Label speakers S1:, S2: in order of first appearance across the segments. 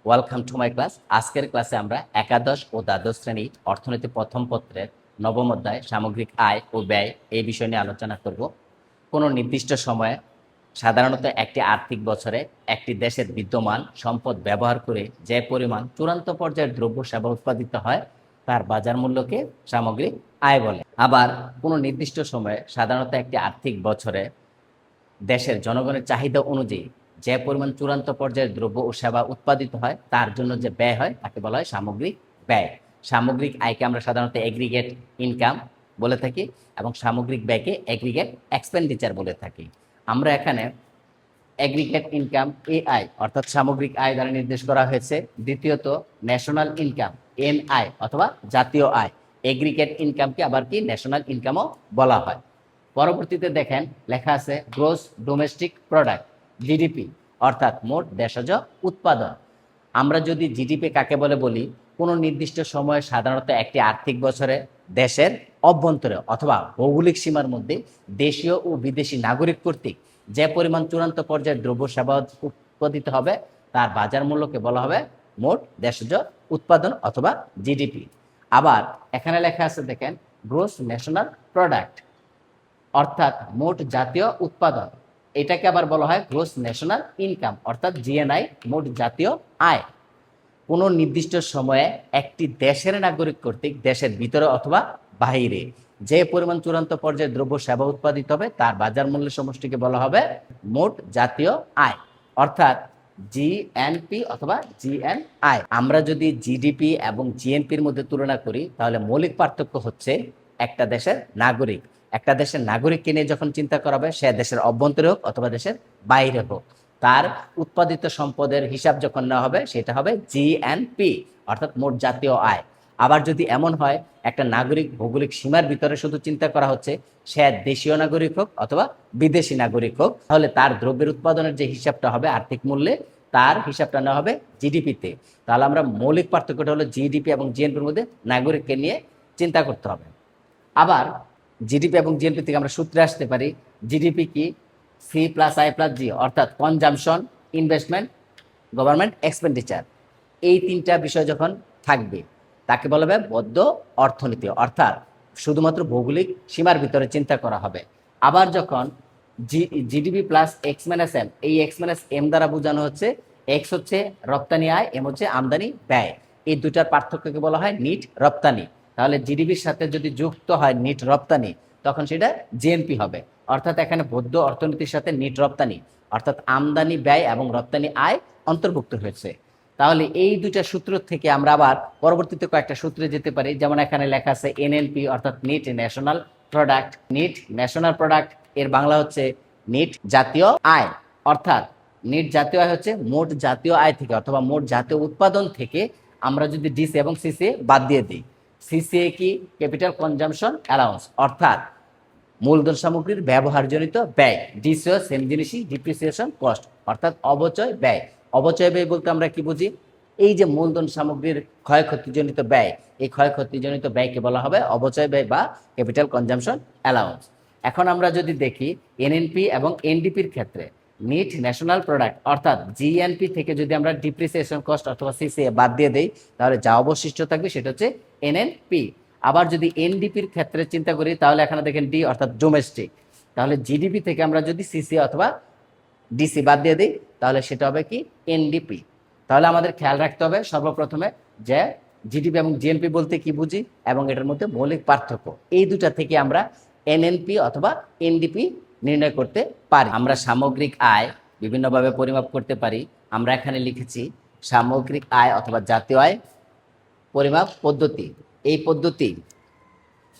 S1: Welcome to my class. আজকের ক্লাসে আমরা একাদশ ও দ্বাদশ শ্রেণী অর্থনীতি প্রথম পত্রের নবম অধ্যায় সামগ্রিক আয় ও ব্যয় এই বিষয় নিয়ে আলোচনা করব। কোনো নির্দিষ্ট সময়ে সাধারণত একটি আর্থিক বছরে একটি দেশের বিদ্যমান সম্পদ ব্যবহার করে যে পরিমাণ চূড়ান্ত পর্যায়ের দ্রব্য সেবা উৎপাদিত হয় তার বাজার মূল্যকে সামগ্রিক আয় বলে। আবার কোনো নির্দিষ্ট সময়ে সাধারণত একটি আর্থিক বছরে দেশের জনগণের চাহিদা অনুযায়ী যে পরিমাণ চূড়ান্ত পর্যায়ের দ্রব্য ও সেবা উৎপাদিত হয় তার জন্য যে ব্যয় হয় তাকে বলা হয় সামগ্রিক ব্যয়। সামগ্রিক আয়কে আমরা সাধারণত এগ্রিগেট ইনকাম বলে থাকি এবং সামগ্রিক ব্যয়কে এগ্রিগেট এক্সপেন্ডিচার বলে থাকি। আমরা এখানে এগ্রিগেট ইনকাম এআই অর্থাৎ সামগ্রিক আয় দ্বারা নির্দেশ করা হয়েছে। দ্বিতীয়ত ন্যাশনাল ইনকাম এনআই অথবা জাতীয় আয়। এগ্রিগেট ইনকামকে আবার কি ন্যাশনাল ইনকামও বলা হয়। পরবর্তীতে দেখেন লেখা আছে গ্রোস ডোমেস্টিক প্রোডাক্ট জিডিপি অর্থাৎ মোট দেশজ উৎপাদন। আমরা যদি জিডিপি কাকে বলে বলি, কোনো নির্দিষ্ট সময়ে সাধারণত একটি আর্থিক বছরে দেশের অভ্যন্তরে অথবা ভৌগোলিক সীমার মধ্যে দেশীয় ও বিদেশি নাগরিক কর্তৃক যে পরিমাণ চূড়ান্ত পর্যায়ের দ্রব্য সেবা উৎপাদিত হবে তার বাজার মূল্যকে বলা হবে মোট দেশজ উৎপাদন অথবা জিডিপি। আবার এখানে লেখা আছে দেখেন গ্রোস ন্যাশনাল প্রোডাক্ট অর্থাৎ মোট জাতীয় উৎপাদন। এটাকে আবার বলা হয় গ্রোস ন্যাশনাল ইনকাম অর্থাৎ জিএনআই, মোট জাতীয় আয়। কোনো নির্দিষ্ট সময়ে একটি দেশের নাগরিক কর্তৃক দেশের ভিতরে অথবা বাহিরে যে পরিমাণ চূড়ান্ত পর্যায়ে দ্রব্য সেবা উৎপাদিত হবে তার বাজার মূল্যের সমষ্টিকে বলা হবে মোট জাতীয় আয় অর্থাৎ জিএনপি অথবা জিএনআই। আমরা যদি জিডিপি এবং জিএনপির মধ্যে তুলনা করি তাহলে মৌলিক পার্থক্য হচ্ছে একটা দেশের নাগরিক। একটা দেশের নাগরিককে নিয়ে যখন চিন্তা করা হবে, সে দেশের অভ্যন্তরে হোক অথবা দেশের বাইরে হোক, তার উৎপাদিত সম্পদের হিসাব যখন নেওয়া হবে সেটা হবে জিএনপি অর্থাৎ মোট জাতীয় আয়। আবার যদি এমন হয় একটা নাগরিক ভৌগোলিক সীমার ভিতরে শুধু চিন্তা করা হচ্ছে, সে দেশীয় নাগরিক হোক অথবা বিদেশি নাগরিক হোক, তাহলে তার দ্রব্যের উৎপাদনের যে হিসাবটা হবে আর্থিক মূল্যে, তার হিসাবটা নেওয়া হবে জিডিপিতে। তাহলে আমরা মৌলিক পার্থক্যটা হলো জিডিপি এবং জিএনপির মধ্যে নাগরিককে নিয়ে চিন্তা করতে হবে। আবার জিডিপি এবং জিএনপি থেকে আমরা সূত্রে আসতে পারি জিডিপি কি সি প্লাস আই প্লাস জি অর্থাৎ কনজামশন, ইনভেস্টমেন্ট, গভর্নমেন্ট এক্সপেন্ডিচার। এই তিনটা বিষয় যখন থাকবে তাকে বলা হবে বদ্ধ অর্থনীতি অর্থাৎ শুধুমাত্র ভৌগোলিক সীমার ভিতরে চিন্তা করা হবে। আবার যখন GDP plus X minus M, এই এক্স মাইনাস এম দ্বারা বোঝানো হচ্ছে এক্স হচ্ছে রপ্তানি আয়, এম হচ্ছে আমদানি ব্যয়। এই দুটার পার্থক্যকে বলা হয় নিট রপ্তানি। তাহলে জিডিপির সাথে যদি যুক্ত হয় নিট রপ্তানি তখন সেটা জিএনপি হবে। অর্থাৎ এখানে বদ্ধ অর্থনীতির সাথে নিট রপ্তানি অর্থাৎ আমদানি ব্যয় এবং রপ্তানি আয় অন্তর্ভুক্ত হয়েছে। তাহলে এই দুইটা সূত্র থেকে আমরা আবার পরবর্তীতে কয়েকটা সূত্রে যেতে পারি। যেমন এখানে লেখা আছে এনএনপি অর্থাৎ net national product. Net national product এর বাংলা হচ্ছে নিট জাতীয় আয় অর্থাৎ নিট জাতীয় আয় হচ্ছে মোট জাতীয় আয় থেকে অথবা মোট জাতীয় উৎপাদন থেকে আমরা যদি ডিসি এবং সিসিএ বাদ দিয়ে দিই। সিসিএ কি ক্যাপিটাল কনজামশন অ্যালাউন্স অর্থাৎ মূলধন সামগ্রীর ব্যবহারজনিত ব্যয়। ডিসিও সেম জিনিসই ডিপ্রিসিয়েশন কস্ট অর্থাৎ অবচয় ব্যয়। অবচয় ব্যয় বলতে আমরা কি বুঝি? এই যে মূলধন সামগ্রীর ক্ষয়ক্ষতিজনিত ব্যয়, এই ক্ষয়ক্ষতিজনিত ব্যয়কে বলা হবে অবচয় ব্যয় বা ক্যাপিটাল কনজামশন অ্যালাউন্স। এখন আমরা যদি দেখি এনএনপি এবং এনডিপির ক্ষেত্রে নিট ন্যাশনাল প্রোডাক্ট অর্থাৎ জিএনপি থেকে যদি আমরা ডিপ্রিসিয়েশন কস্ট অথবা সিসিএ বাদ দিয়ে দিই তাহলে যা অবশিষ্ট থাকবে সেটা হচ্ছে এনএনপি। আবার যদি এনডিপির ক্ষেত্রে চিন্তা করি তাহলে এখানে দেখেন ডি অর্থাৎ ডোমেস্টিক। তাহলে জিডিপি থেকে আমরা যদি সিসি অথবা ডিসি বাদ দিয়ে দিই তাহলে সেটা হবে কি এনডিপি। তাহলে আমাদের খেয়াল রাখতে হবে সর্বপ্রথমে যে জিডিপি এবং জিএনপি বলতে কি বুঝি এবং এটার মধ্যে মৌলিক পার্থক্য। এই দুটা থেকে আমরা এনএনপি অথবা এনডিপি নির্ণয় করতে পারি। আমরা সামগ্রিক আয় বিভিন্নভাবে পরিমাপ করতে পারি। আমরা এখানে লিখেছি সামগ্রিক আয় অথবা জাতীয় আয় পরিমাপ পদ্ধতি। এই পদ্ধতি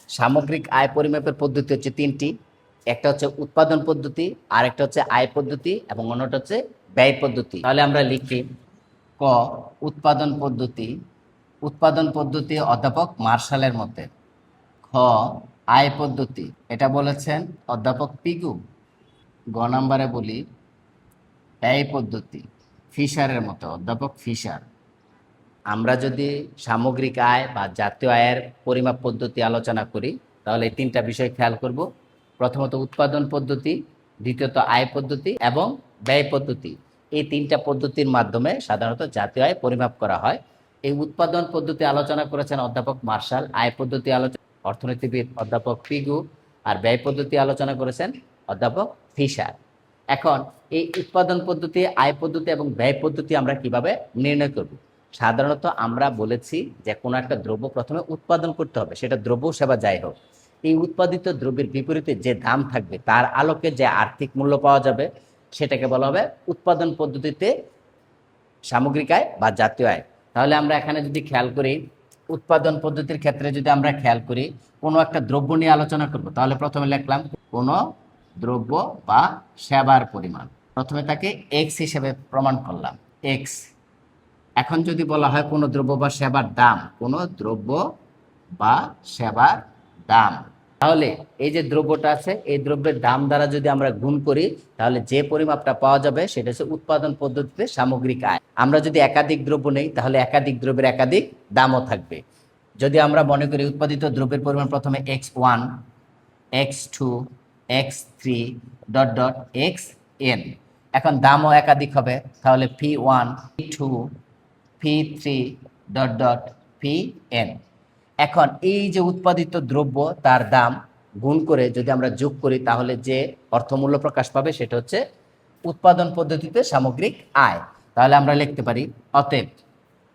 S1: সামগ্রিক আয় পরিমাপের পদ্ধতি হচ্ছে তিনটি। একটা হচ্ছে উৎপাদন পদ্ধতি, আরেকটা হচ্ছে আয় পদ্ধতি এবং অন্যটা হচ্ছে ব্যয় পদ্ধতি। তাহলে আমরা লিখি ক উৎপাদন পদ্ধতি। উৎপাদন পদ্ধতি অধ্যাপক মার্শালের মতে। খ আয় পদ্ধতি, এটা বলেছেন অধ্যাপক পিগু। গ নাম্বারে বলি ব্যয় পদ্ধতি ফিশারের মতো, অধ্যাপক ফিশার। আমরা যদি সামগ্রিক আয় বা জাতীয় আয়ের পরিমাপ পদ্ধতি আলোচনা করি তাহলে এই তিনটা বিষয় খেয়াল করব। প্রথমত উৎপাদন পদ্ধতি, দ্বিতীয়ত আয় পদ্ধতি এবং ব্যয় পদ্ধতি। এই তিনটা পদ্ধতির মাধ্যমে সাধারণত জাতীয় আয় পরিমাপ করা হয়। এই উৎপাদন পদ্ধতি আলোচনা করেছেন অধ্যাপক মার্শাল, আয় পদ্ধতি আলোচনা অর্থনীতিবিদ অধ্যাপক পিগু, আর ব্যয় পদ্ধতি আলোচনা করেছেন অধ্যাপক ফিশার। এখন এই উৎপাদন পদ্ধতি, আয় পদ্ধতি এবং ব্যয় পদ্ধতি আমরা কিভাবে নির্ণয় করব? সাধারণত আমরা বলেছি যে কোনো একটা দ্রব্য প্রথমে উৎপাদন করতে হবে, সেটা দ্রব্য সেবা যাই হোক। এই উৎপাদিত দ্রব্যের বিপরীতে যে দাম থাকবে তার আলোকে যে আর্থিক মূল্য পাওয়া যাবে সেটাকে বলা হবে উৎপাদন পদ্ধতিতে সামগ্রিক আয় বা জাতীয় আয়। তাহলে আমরা এখানে যদি খেয়াল করি, উৎপাদন পদ্ধতির ক্ষেত্রে যদি আমরা খেয়াল করি, কোনো একটা দ্রব্য নিয়ে আলোচনা করব, তাহলে প্রথমে লিখলাম কোনো দ্রব্য বা সেবার পরিমাণ, প্রথমে তাকে এক্স হিসেবে প্রমাণ করলাম, এক্স। এখন যদি বলা হয় কোনো দ্রব্য বা সেবার দাম, কোনো দ্রব্য বা সেবার দাম, তাহলে এই যে দ্রব্যটা আছে এই দ্রব্যের দাম দ্বারা যদি আমরা গুণ করি তাহলে যে পরিমাপটা পাওয়া যাবে সেটা হচ্ছে উৎপাদন পদ্ধতিতে সামগ্রিক আয়। আমরা যদি একাধিক দ্রব্য নেই তাহলে একাধিক দ্রব্যের একাধিক দামও থাকবে। যদি আমরা মনে করি উৎপাদিত দ্রব্যের পরিমাণ প্রথমে x1, x2, x3 dot dot xn, এখন দামও একাধিক হবে, তাহলে p1, p2, p3 dot dot pn। এখন এই যে উৎপাদিত দ্রব্য তার দাম গুণ করে যদি আমরা যোগ করি তাহলে যে অর্থমূল্য প্রকাশ পাবে সেটা হচ্ছে উৎপাদন পদ্ধতিতে সামগ্রিক আয়। তাহলে আমরা লিখতে পারি অতএব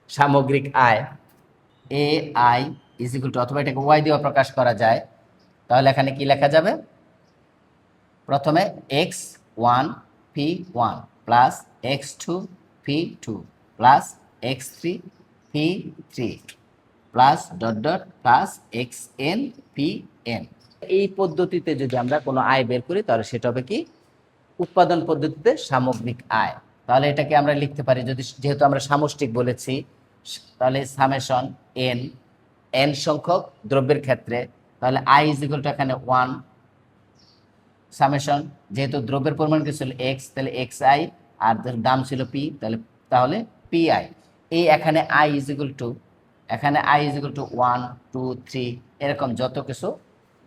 S1: সামগ্রিক আয় এ আই ইজ ইকুয়াল টু, অথবা এটাকে ওয়াই দিয়ে প্রকাশ করা যায়, তাহলে এখানে কি লেখা যাবে? প্রথমে x1 p1 plus x2 p2 plus x3 p3 plus dot dot plus xn pn। এই পদ্ধতিতে যদি আমরা কোনো আয় বের করি তাহলে সেটা হবে কি? উৎপাদন পদ্ধতিতে সামগ্রিক আয়। তাহলে এটাকে আমরা লিখতে পারি, যদি যেহেতু আমরা সামষ্টিক বলেছি তাহলে সামেশন এন, এন সংখ্যক দ্রব্যের ক্ষেত্রে, তাহলে আই ইজ ইকুয়াল টু এখানে 1 সামেশন, যেহেতু দ্রব্যের পরিমাণ কি ছিল এক্স, তাহলে এক্স আই, আর দাম ছিল পি, তাহলে পি আই। এই এখানে আই ইজ ইকুয়াল টু, এখানে আই ইজ ইকুয়াল টু 1 2 3 এরকম যত কিছু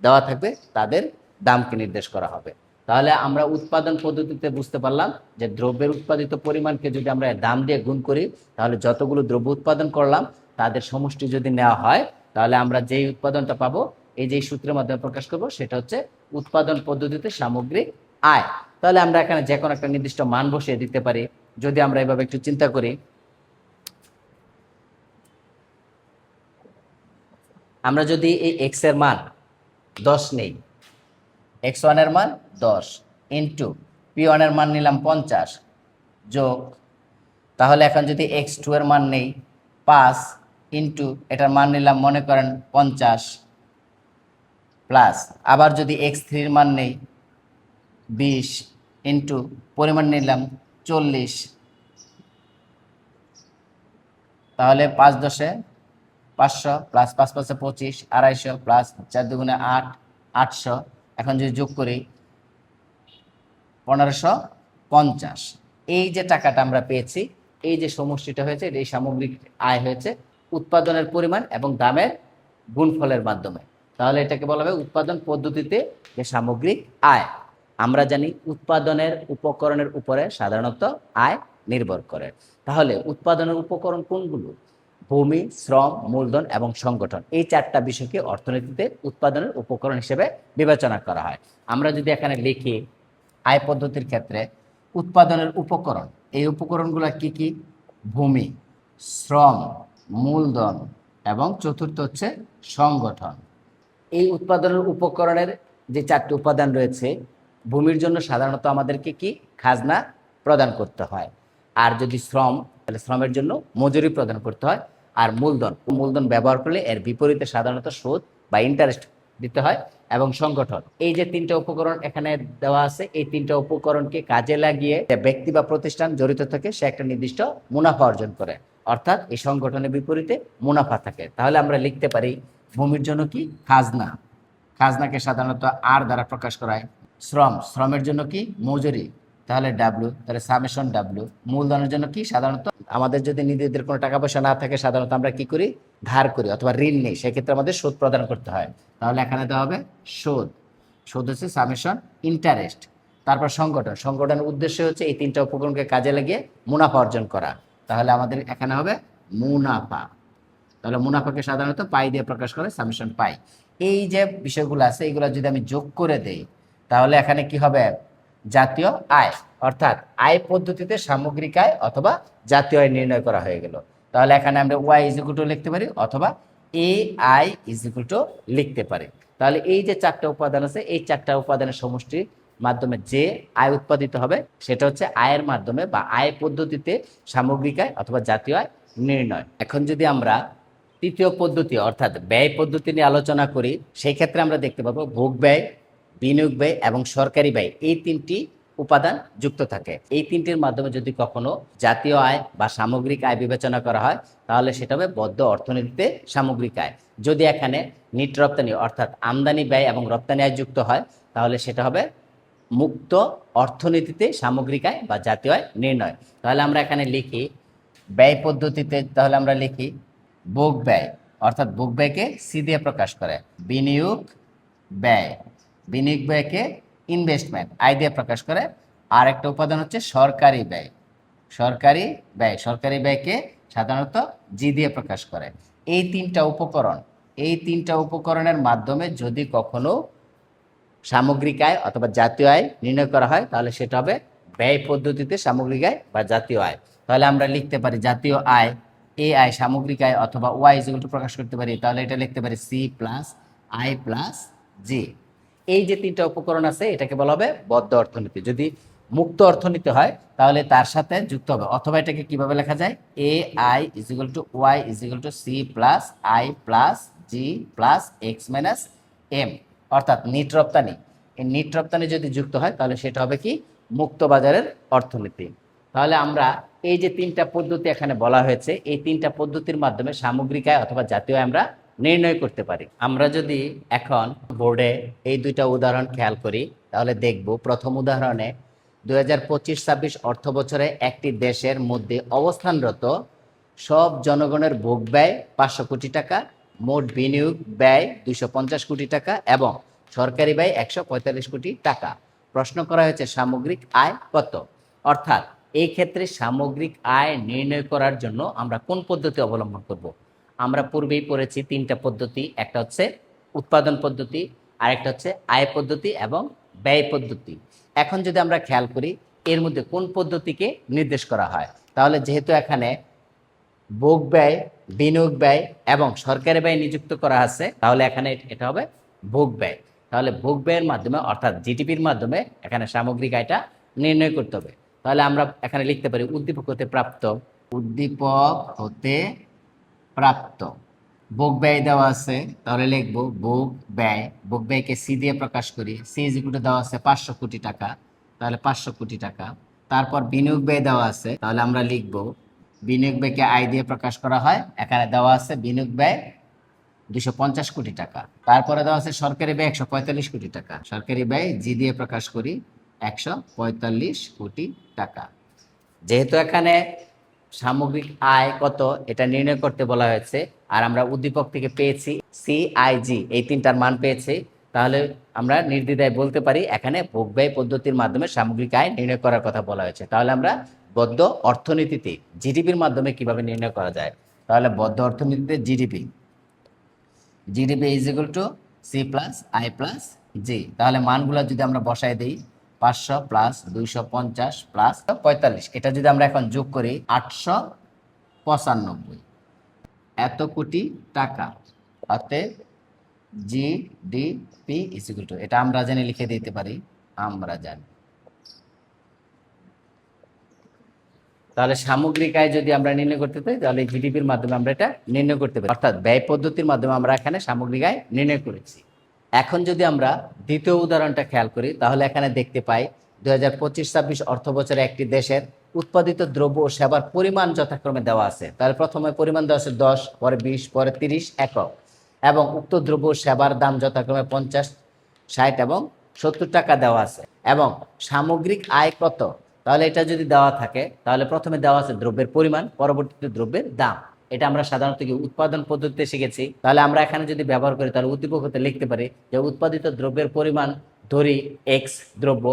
S1: দেওয়া থাকবে তাদের দামকে নির্দেশ করা হবে। তাহলে আমরা উৎপাদন পদ্ধতিতে বুঝতে পারলাম যে দ্রব্যের উৎপাদিত পরিমাণকে যদি আমরা দাম দিয়ে গুণ করি তাহলে যতগুলো দ্রব্য উৎপাদন করলাম তাদের সমষ্টি যদি নেওয়া হয় তাহলে আমরা যেই উৎপাদনটা পাবো এই যে সূত্রের মাধ্যমে প্রকাশ করব সেটা হচ্ছে উৎপাদন পদ্ধতিতে সামগ্রিক আয়। তাহলে আমরা এখানে যে কোনো একটা নির্দিষ্ট মান বসিয়ে দিতে পারি। যদি আমরা এভাবে একটু চিন্তা করি, আমরা যদি এই এক্স এর মান 10 নেই, x1 এর মান 10 ইন্টু p1 এর মান নিলাম 50 যোগ, তাহলে এখন যদি x2 এর মান নেই 5 ইন্টু এটার মান নিলাম মনে করেন 50 প্লাস, আবার যদি x3 এর মান নেই 20 ইন্টু পরিমাণ নিলাম 40, তাহলে 5 10 500 প্লাস 5 5 25 250 প্লাস 4 2 8 800, এখন যদি যোগ করি 1550। এই যে টাকাটা আমরা পেয়েছি, এই যে সমষ্টিটা হয়েছে এই সামগ্রিক আয় হয়েছে উৎপাদনের পরিমাণ এবং দামের গুণফলের মাধ্যমে। তাহলে এটাকে বলা হবে উৎপাদন পদ্ধতিতে যে সামগ্রিক আয়। আমরা জানি উৎপাদনের উপকরণের উপরে সাধারণত আয় নির্ভর করে। তাহলে উৎপাদনের উপকরণ কোনগুলো? ভূমি, শ্রম, মূলধন এবং সংগঠন। এই চারটা বিষয়কে অর্থনীতিতে উৎপাদনের উপকরণ হিসেবে বিবেচনা করা হয়। আমরা যদি এখানে লিখি আয় পদ্ধতির ক্ষেত্রে উৎপাদনের উপকরণ, এই উপকরণগুলো কি কি? ভূমি, শ্রম, মূলধন এবং চতুর্থ হচ্ছে সংগঠন। এই উৎপাদনের উপকরণের যে চারটি উপাদান রয়েছে, ভূমির জন্য সাধারণত আমাদেরকে কি খাজনা প্রদান করতে হয়, আর যদি শ্রম তাহলে শ্রমের জন্য মজুরি প্রদান করতে হয়, আর মূলধন ব্যবহার করলে এর বিপরীতে সাধারণত সুদ বা ইন্টারেস্ট দিতে হয়, এবং সংগঠন। এই যে তিনটা উপকরণ এখানে দেওয়া আছে, এই তিনটা উপকরণকে কাজে লাগিয়ে ব্যক্তি বা প্রতিষ্ঠান জড়িত থাকে, সে একটা নির্দিষ্ট মুনাফা অর্জন করে, অর্থাৎ এই সংগঠনের বিপরীতে মুনাফা থাকে। তাহলে আমরা লিখতে পারি ভূমির জন্য কি? খাজনা, খাজনাকে সাধারণত আর দ্বারা প্রকাশ করা হয়। শ্রমের জন্য কি? মজুরি, তাহলে ডাব্লিউ, তাহলে সামেশন ডাব্লিউ। মূলধনের জন্য কি? সাধারণত আমাদের যদি নিজেদের কোনো টাকা পয়সা না থাকে সাধারণত আমরা কি করি? ধার করি অথবা ঋণ নেই, সেক্ষেত্রে আমাদের সুদ প্রদান করতে হয়, তাহলে এখানে দেওয়া হবে সুদ। সুদ হচ্ছে সামেশন ইন্টারেস্ট। তারপর সংগঠন, সংগঠনের উদ্দেশ্য হচ্ছে এই তিনটা উপকরণকে কাজে লাগিয়ে মুনাফা অর্জন করা। তাহলে আমাদের এখানে হবে মুনাফা। তাহলে মুনাফাকে সাধারণত পাই দিয়ে প্রকাশ করে, সামেশন পাই। এই যে বিষয়গুলো আছে এগুলো যদি আমি যোগ করে দেই তাহলে এখানে কি হবে, জাতীয় আয়, অর্থাৎ আয় পদ্ধতিতে সামগ্রিক আয় অথবা জাতীয় আয় নির্ণয় করা হয়ে গেল। তাহলে এখানে আমরা ওয়াই ইজ ইকুয়াল টু লিখতে পারি অথবা এ আই ইজ ইকুয়াল টু লিখতে পারি। তাহলে এই যে চারটা উপাদান আছে এই চারটা উপাদানের সমষ্টির মাধ্যমে যে আয় উৎপাদিত হবে সেটা হচ্ছে আয়ের মাধ্যমে বা আয় পদ্ধতিতে সামগ্রিক আয় অথবা জাতীয় আয় নির্ণয়। এখন যদি আমরা তৃতীয় পদ্ধতি অর্থাৎ ব্যয় পদ্ধতি নিয়ে আলোচনা করি, সেই ক্ষেত্রে আমরা দেখতে পাবো ভোগ ব্যয়, বিনিয়োগ ব্যয় এবং সরকারি ব্যয়, এই তিনটি উপাদান যুক্ত থাকে। এই তিনটির মাধ্যমে যদি কখনো জাতীয় আয় বা সামগ্রিক আয় বিবেচনা করা হয় তাহলে সেটা হবে বদ্ধ অর্থনীতিতে সামগ্রিক আয়। যদি এখানে নিট রপ্তানি অর্থাৎ আমদানি ব্যয় এবং রপ্তানি আয় যুক্ত হয় তাহলে সেটা হবে মুক্ত অর্থনীতিতে সামগ্রিক আয় বা জাতীয় আয় নির্ণয়। তাহলে আমরা এখানে লিখি ব্যয় পদ্ধতিতে, তাহলে আমরা লিখি ভোগ ব্যয়, অর্থাৎ ভোগ ব্যয়কে সি দিয়ে প্রকাশ করে, বিনিয়োগ ব্যয়, বিনিয়োগ ব্যয়কে ইনভেস্টমেন্ট আই দিয়ে প্রকাশ করে। আর একটা উপাদান হচ্ছে সরকারি ব্যয়, সরকারি ব্যয়, সরকারি ব্যয়কে সাধারণত জি দিয়ে প্রকাশ করে। এই তিনটা উপকরণ, এই তিনটা উপকরণের মাধ্যমে যদি কখনো সামগ্রিক আয় অথবা জাতীয় আয় নির্ণয় করা হয় তাহলে সেটা হবে ব্যয় পদ্ধতিতে সামগ্রিক আয় বা জাতীয় আয়। তাহলে আমরা লিখতে পারি জাতীয় আয় এ আয় সামগ্রিক আয় অথবা ওয়াই ইজ ইকুয়াল টু প্রকাশ করতে পারি, তাহলে এটা লিখতে পারি সি প্লাস আই প্লাস জি। এই যে তিনটা উপকরণ আছে এটাকে বলা হবে বদ্ধ অর্থনীতি। যদি মুক্ত অর্থনীতি হয় তাহলে তার সাথে যুক্ত হবে, অথবা এটাকে কিভাবে লেখা যায়, এ I is equal to Y is equal to C plus I plus G plus X minus M, অর্থাৎ নিট রপ্তানি। এই নিট রপ্তানি যদি যুক্ত হয় তাহলে সেটা হবে কি, মুক্ত বাজারের অর্থনীতি। তাহলে আমরা এই যে তিনটা পদ্ধতি এখানে বলা হয়েছে এই তিনটা পদ্ধতির মাধ্যমে সামগ্রিক আয় অথবা জাতীয় আয় আমরা নির্ণয় করতে পারি। আমরা যদি এখন বোর্ডে এই দুইটা উদাহরণ খেয়াল করি তাহলে দেখব প্রথম উদাহরণে 2025-26 অর্থ বছরে একটি দেশের মধ্যে অবস্থানরত সব জনগণের ভোগ ব্যয় 500 কোটি টাকা, মোট বিনিয়োগ ব্যয় 250 কোটি টাকা এবং সরকারি ব্যয় 145 কোটি টাকা। প্রশ্ন করা হয়েছে সামগ্রিক আয় কত। অর্থাৎ এই ক্ষেত্রে সামগ্রিক আয় নির্ণয় করার জন্য আমরা কোন পদ্ধতি অবলম্বন করব। আমরা পূর্বেই পড়েছি তিনটা পদ্ধতি, একটা হচ্ছে উৎপাদন পদ্ধতি, আরেকটা হচ্ছে আয় পদ্ধতি এবং ব্যয় পদ্ধতি। এখন যদি আমরা খেয়াল করি এর মধ্যে কোন পদ্ধতিকে নির্দেশ করা হয়, তাহলে যেহেতু এখানে ভোগ ব্যয়, বিনিয়োগ ব্যয় এবং সরকারি ব্যয় নিযুক্ত করা আছে তাহলে এখানে এটা হবে ভোগ ব্যয়। তাহলে ভোগ ব্যয়ের মাধ্যমে অর্থাৎ জিডিপির মাধ্যমে এখানে সামগ্রিক আয়টা নির্ণয় করতে হবে। তাহলে আমরা এখানে লিখতে পারি উদ্দীপক হতে প্রাপ্ত, উদ্দীপক হতে প্রাপ্ত ভোগ ব্যয় দেওয়া আছে তাহলে লিখবো ভোগ ব্যয়, ভোগ ব্যয়কে সি দিয়ে প্রকাশ করি, সি ইজ ইকুয়াল টু দেওয়া আছে 500 কোটি টাকা, তাহলে 500 কোটি টাকা। তারপর বিনিয়োগ ব্যয় দেওয়া আছে তাহলে আমরা লিখবো বিনিয়োগ ব্যয়কে আই দিয়ে প্রকাশ করা হয়, এখানে দেওয়া আছে বিনিয়োগ ব্যয় 250 কোটি টাকা। তারপরে দেওয়া আছে সরকারি ব্যয় 145 কোটি টাকা, সরকারি ব্যয় জি দিয়ে প্রকাশ করি 145 কোটি টাকা। যেহেতু এখানে সামগ্রিক আয় কত এটা নির্ণয় করতে বলা হয়েছে আর আমরা উদ্দীপক থেকে পেয়েছি সিআইজি, এই তিনটার মান পেয়েছি, তাহলে আমরা নির্দ্বিধায় বলতে পারি এখানে ভোগ ব্যয় পদ্ধতির মাধ্যমে সামগ্রিক আয় নির্ণয় করার কথা বলা হয়েছে। তাহলে আমরা বদ্ধ অর্থনীতিতে জিডিপির মাধ্যমে কিভাবে নির্ণয় করা যায়, তাহলে বদ্ধ অর্থনীতিতে GDP, GDP is equal to C plus I plus G. তাহলে মানগুলো যদি আমরা বসাই দিই 500 প্লাস 250 প্লাস 45, এটা যদি আমরা এখন যোগ করি 895 এত কোটি টাকা। অতএব জিডিপি ইজ ইকুয়াল টু, এটা আমরা জানি লিখে দিতে পারি, আমরা জানি। তাহলে সামগ্রিক আয় যদি আমরা নির্ণয় করতে চাই তাহলে জিডিপির মাধ্যমে আমরা এটা নির্ণয় করতে পারি, অর্থাৎ ব্যয় পদ্ধতির মাধ্যমে আমরা এখানে সামগ্রিক আয় নির্ণয় করেছি। এখন যদি আমরা দ্বিতীয় উদাহরণটা খেয়াল করি তাহলে এখানে দেখতে পাই 2025-26 অর্থ বছরে একটি দেশের উৎপাদিত দ্রব্য ও সেবার পরিমাণ যথাক্রমে দেওয়া আছে। তাহলে প্রথমে পরিমাণ দেওয়া আছে 10, পরে 20, পরে 30 একক এবং উক্ত দ্রব্য ও সেবার দাম যথাক্রমে 50, 60 এবং 70 টাকা দেওয়া আছে। এবং সামগ্রিক আয় কত, তাহলে এটা যদি দেওয়া থাকে তাহলে প্রথমে দেওয়া আছে দ্রব্যের পরিমাণ, পরবর্তীতে দ্রব্যের দাম। এটা আমরা সাধারণত কি উৎপাদন পদ্ধতিতে শিখেছি। তাহলে আমরা এখানে যদি ব্যবহার করি তাহলে উদ্দীপক হতে লিখতে পারি যে উৎপাদিত দ্রব্যের পরিমাণ ধরি এক্স দ্রব্য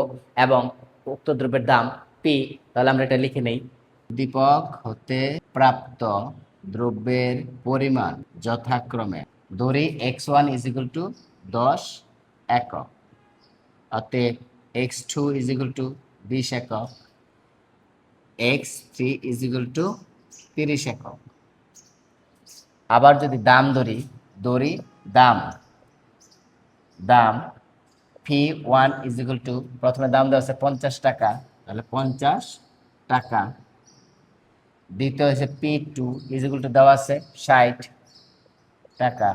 S1: এবং উক্ত দ্রব্যের দাম পি, তাহলে আমরা এটা লিখে নেই। উদ্দীপক হতে প্রাপ্ত দ্রব্যের পরিমাণ যথাক্রমে ধরি x1 ইজ ইকুয়াল টু 10 একক, অতএব x2 ইজ ইকুয়াল টু 20 একক, x3 ইজ ইকুয়াল টু 30 একক। আবার যদি দাম ধরি দাম P1 ইজ ইকুয়াল টু, প্রথমে দাম দেওয়া আছে 50 টাকা, তাহলে 50 টাকা। দ্বিতীয় হচ্ছে P2 ইজ ইকুয়াল টু দেওয়া আছে 60 টাকা,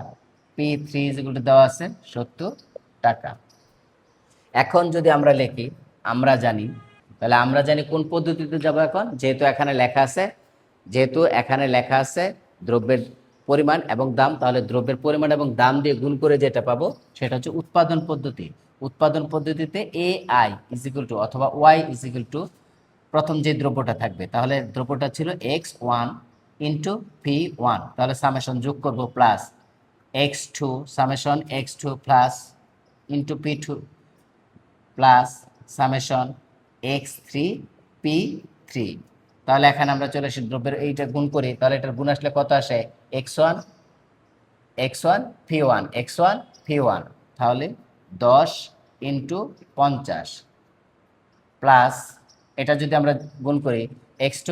S1: P3 ইজ ইকুয়াল টু দেওয়া আছে 70 টাকা। এখন যদি আমরা লিখি আমরা জানি, তাহলে আমরা জানি কোন পদ্ধতিতে যাব এখন, যেহেতু এখানে লেখা আছে দ্রব্যের পরিমাণ এবং দাম, তাহলে দ্রব্যের পরিমাণ এবং দাম দিয়ে গুণ করে যেটা পাবো সেটা হচ্ছে উৎপাদন পদ্ধতি। উৎপাদন পদ্ধতিতে AI ইজ ইকুয়াল টু অথবা Y ইজ ইকুয়াল টু প্রথম যে দ্রব্যটা থাকবে, তাহলে দ্রব্যটা ছিল x1 ইন্টু P1, তাহলে সামেশন যোগ করব plus x2 summation x2 plus into P2 plus summation x3 P3। তাহলে এখানে আমরা চলে আসি দ্রব্যের এইটা গুণ করি, তাহলে এটার গুণ আসলে কত আসে x1 P1, তাহলে 10 ইন্টু 50 প্লাস এটা যদি আমরা গুণ করি x2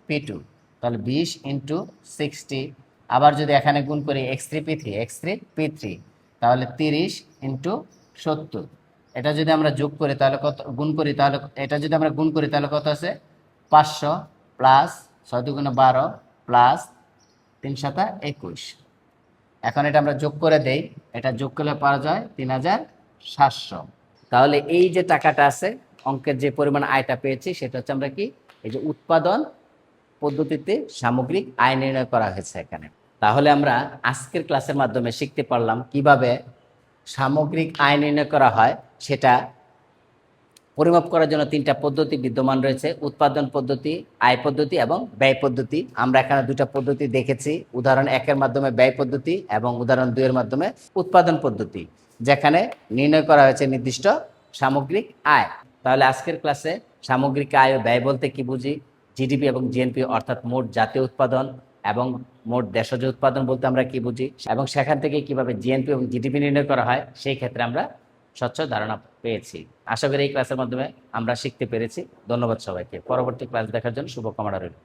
S1: P2, তাহলে 20 ইন্টু 60। আবার যদি এখানে গুণ করি x3 P3, তাহলে 30 ইন্টু 70। এটা যদি আমরা যোগ করি তাহলে কত, গুণ করি তাহলে এটা যদি আমরা গুণ করি তাহলে কত আছে 500 প্লাস 6 দুগুণে 12 প্লাস 3 সাতা 21। এখন এটা আমরা যোগ করে দেই, এটা যোগ করলে পাওয়া যায় 3700। তাহলে এই যে টাকাটা আছে, অঙ্কের যে পরিমাণ আয়টা পেয়েছি সেটা হচ্ছে আমরা কি, এই যে উৎপাদন পদ্ধতিতে সামগ্রিক আয় নির্ণয় করা হয়েছে এখানে। তাহলে আমরা আজকের ক্লাসের মাধ্যমে শিখতে পারলাম কিভাবে সামগ্রিক আয় নির্ণয় করা হয়। সেটা পরিমাপ করার জন্য 3টা পদ্ধতি বিদ্যমান রয়েছে, উৎপাদন পদ্ধতি, আয় পদ্ধতি এবং ব্যয় পদ্ধতি। আমরা এখানে 2টা পদ্ধতি দেখেছি, উদাহরণ 1-এর মাধ্যমে ব্যয় পদ্ধতি এবং উদাহরণ 2-এর মাধ্যমে উৎপাদন পদ্ধতি, যেখানে নির্ণয় করা হয়েছে নির্দিষ্ট সামগ্রিক আয়। তাহলে আজকের ক্লাসে সামগ্রিক আয় ও ব্যয় বলতে কি বুঝি, জিডিপি এবং জিএনপি অর্থাৎ মোট জাতীয় উৎপাদন এবং মোট দেশজ উৎপাদন বলতে আমরা কি বুঝি, এবং সেখান থেকে কিভাবে জিএনপি এবং জিডিপি নির্ণয় করা হয় সেই ক্ষেত্রে আমরা স্বচ্ছ ধারণা পেয়েছি। আশা করি এই ক্লাসের মাধ্যমে আমরা শিখতে পেরেছি। ধন্যবাদ সবাইকে। পরবর্তী ক্লাস দেখার জন্য শুভকামনা রইল।